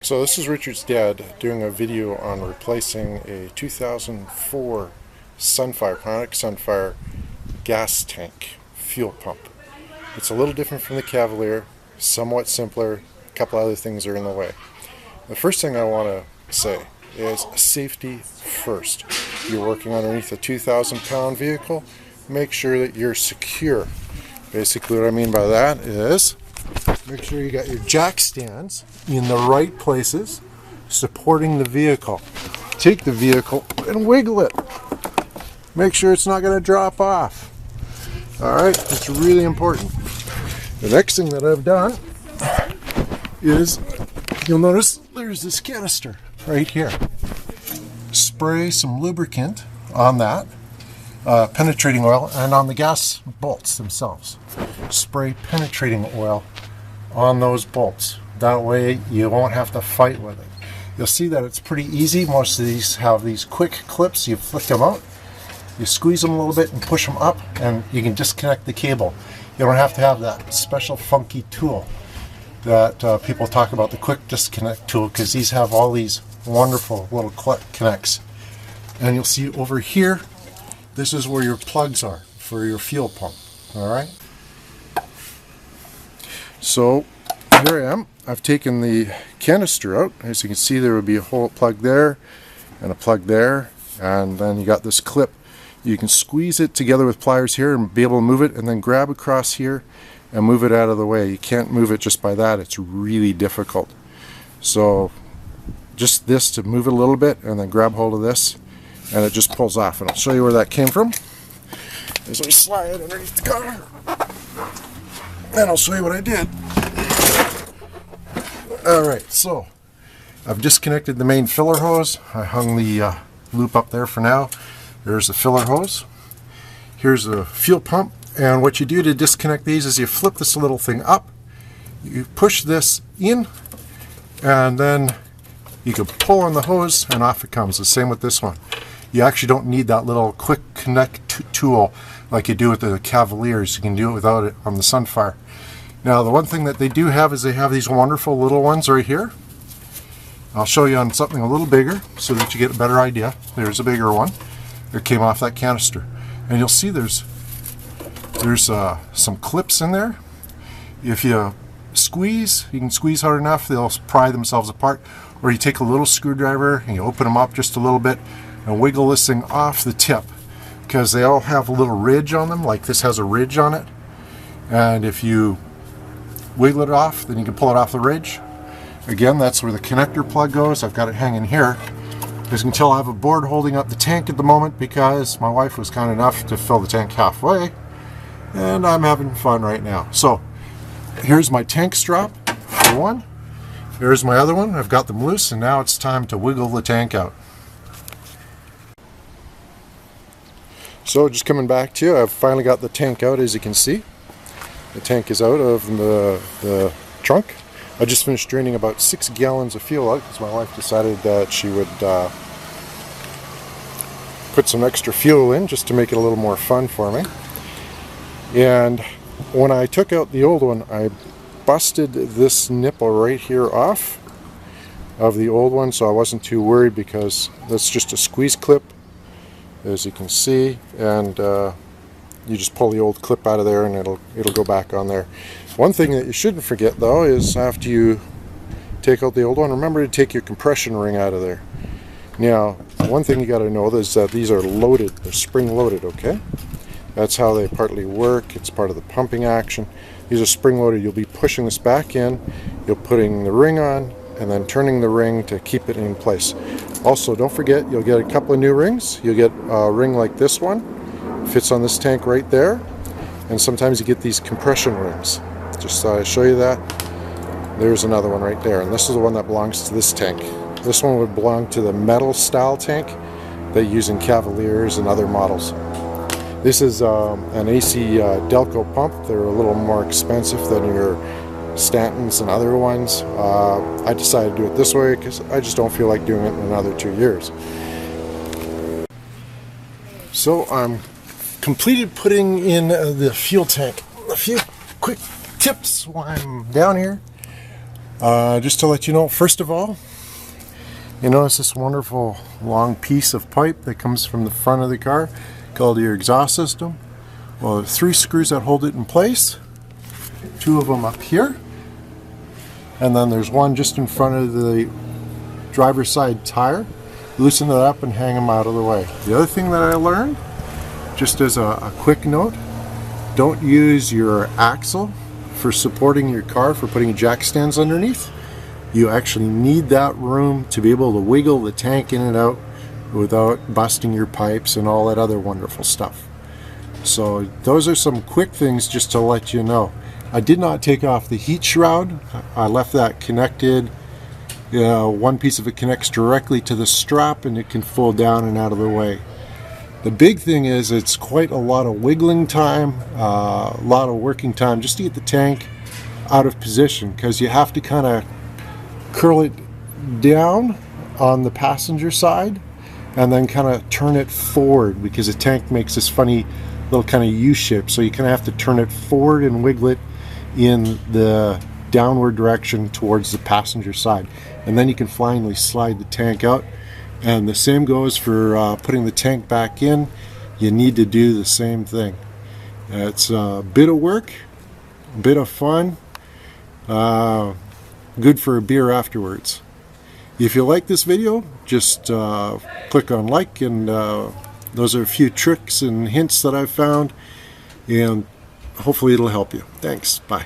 So this is Richard's dad doing a video on replacing a 2004 Sunfire, pontiac Sunfire gas tank fuel pump. It's a little different from the Cavalier, somewhat simpler, a couple other things are in the way. The first thing I want to say is safety first. You're working underneath a 2,000-pound vehicle, make sure that you're secure. Basically what I mean by that is make sure you got your jack stands in the right places, supporting the vehicle. Take the vehicle and wiggle it. Make sure it's not going to drop off. Alright, it's really important. The next thing that I've done is, you'll notice there's this canister right here. Spray some lubricant on that, penetrating oil, and on the gas bolts themselves. Spray penetrating oil on those bolts. That way you won't have to fight with it. You'll see that it's pretty easy. Most of these have these quick clips. You flick them out, you squeeze them a little bit and push them up, and you can disconnect the cable. You don't have to have that special funky tool that people talk about, the quick disconnect tool, because these have all these wonderful little connects. And you'll see over here, this is where your plugs are for your fuel pump. Alright? So here I am. I've taken the canister out. As you can see, there would be a hole plug there and a plug there, and then you got this clip. You can squeeze it together with pliers here and be able to move it, and then grab across here and move it out of the way. You can't move it just by that. It's really difficult. So just this to move it a little bit, and then grab hold of this, and it just pulls off. And I'll show you where that came from. As I slide underneath the car, and I'll show you what I did. Alright, so I've disconnected the main filler hose. I hung the loop up there for now. There's the filler hose. Here's the fuel pump. And what you do to disconnect these is you flip this little thing up, you push this in, and then you can pull on the hose and off it comes. The same with this one. You actually don't need that little quick connect tool like you do with the Cavaliers. You can do it without it on the Sunfire. Now the one thing that they do have is they have these wonderful little ones right here. I'll show you on something a little bigger so that you get a better idea. There's a bigger one that came off that canister. And you'll see there's some clips in there. If you squeeze, you can squeeze hard enough, they'll pry themselves apart. Or you take a little screwdriver and you open them up just a little bit and wiggle this thing off the tip, because they all have a little ridge on them, like this has a ridge on it. And if you wiggle it off, then you can pull it off the ridge. Again, that's where the connector plug goes. I've got it hanging here. As you can tell, I have a board holding up the tank at the moment because my wife was kind enough to fill the tank halfway, and I'm having fun right now. So here's my tank strap for one. Here's my other one. I've got them loose, and now it's time to wiggle the tank out. So just coming back to you, I've finally got the tank out. As you can see, the tank is out of the trunk. I just finished draining about 6 gallons of fuel out because my wife decided that she would put some extra fuel in just to make it a little more fun for me. And when I took out the old one, I busted this nipple right here off of the old one, so I wasn't too worried because that's just a squeeze clip, as you can see, and you just pull the old clip out of there and it'll go back on there. One thing that you shouldn't forget though is after you take out the old one, remember to take your compression ring out of there. Now, one thing you got to know is that these are loaded, they're spring loaded, okay? That's how they partly work. It's part of the pumping action. These are spring loaded. You'll be pushing this back in, you're putting the ring on, and then turning the ring to keep it in place. Also, don't forget, you'll get a couple of new rings. You'll get a ring like this one, fits on this tank right there, and sometimes you get these compression rings. Just thought I'd show you that. There's another one right there, and this is the one that belongs to this tank. This one would belong to the metal style tank they use in Cavaliers and other models. This is an AC Delco pump. They're a little more expensive than your Stantons and other ones. I decided to do it this way because I just don't feel like doing it in another 2 years. So I'm completed putting in the fuel tank. A few quick tips while I'm down here. Just to let you know, first of all, you notice this wonderful long piece of pipe that comes from the front of the car called your exhaust system. Well, there are 3 screws that hold it in place, 2 of them up here, and then there's one just in front of the driver's side tire. Loosen it up and hang them out of the way. The other thing that I learned, just as a quick note, don't use your axle for supporting your car, for putting jack stands underneath. You actually need that room to be able to wiggle the tank in and out without busting your pipes and all that other wonderful stuff. So those are some quick things just to let you know. I did not take off the heat shroud. I left that connected. One piece of it connects directly to the strap and it can fold down and out of the way. The big thing is it's quite a lot of wiggling time, a lot of working time just to get the tank out of position, because you have to kind of curl it down on the passenger side and then kind of turn it forward, because the tank makes this funny little kind of U-shape, so you kind of have to turn it forward and wiggle it in the downward direction towards the passenger side, and then you can finally slide the tank out. And the same goes for putting the tank back in. You need to do the same thing. It's a bit of work, a bit of fun, good for a beer afterwards. If you like this video, just click on like, and those are a few tricks and hints that I've found, and hopefully it'll help you. Thanks. Bye.